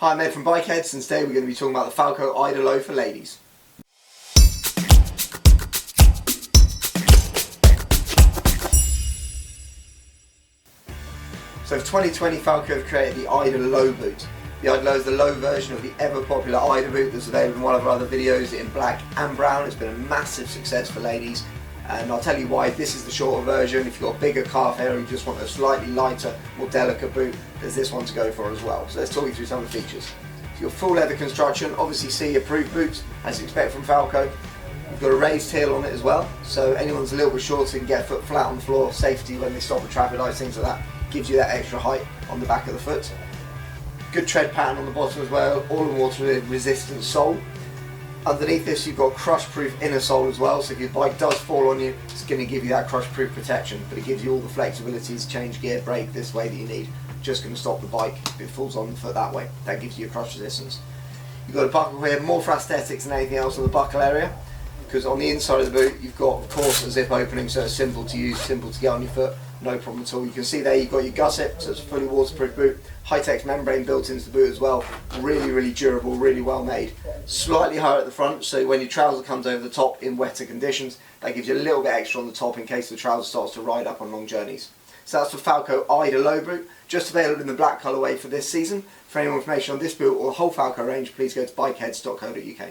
Hi, I'm Ed from Bikerheadz, and today we're going to be talking about the Falco Ayda Low for ladies. So for 2020, Falco have created the Ayda Low boot. The Ayda Low is the low version of the ever popular Ayda boot that's available in one of our other videos in black and brown. It's been a massive success for ladies, and I'll tell you why. This is the shorter version. If you've got a bigger calf area, you just want a slightly lighter, more delicate boot, there's this one to go for as well. So let's talk you through some of the features. So your full leather construction, obviously CE approved boots, as you expect from Falco. You've got a raised heel on it as well, so anyone's a little bit shorter can get a foot flat on the floor, safety when they stop at traffic lights, things like that. Gives you that extra height on the back of the foot. Good tread pattern on the bottom as well, all in water resistant sole. Underneath this you've got crush proof inner sole as well, so if your bike does fall on you, it's going to give you that crush proof protection, but it gives you all the flexibility to change gear, brake this way that you need. Just going to stop the bike if it falls on the foot that way. That gives you a crush resistance. You've got a buckle here, more for aesthetics than anything else on the buckle area, because on the inside of the boot you've got, of course, a zip opening, so it's simple to use, simple to get on your foot, no problem at all. You can see there you've got your gusset, so it's a fully waterproof boot. High-tech membrane built into the boot as well. Really durable, really well made. Slightly higher at the front, so when your trouser comes over the top in wetter conditions, that gives you a little bit extra on the top in case the trouser starts to ride up on long journeys. So that's the Falco Ayda Low boot, just available in the black colourway for this season. For any more information on this boot or the whole Falco range, please go to bikerheadz.co.uk.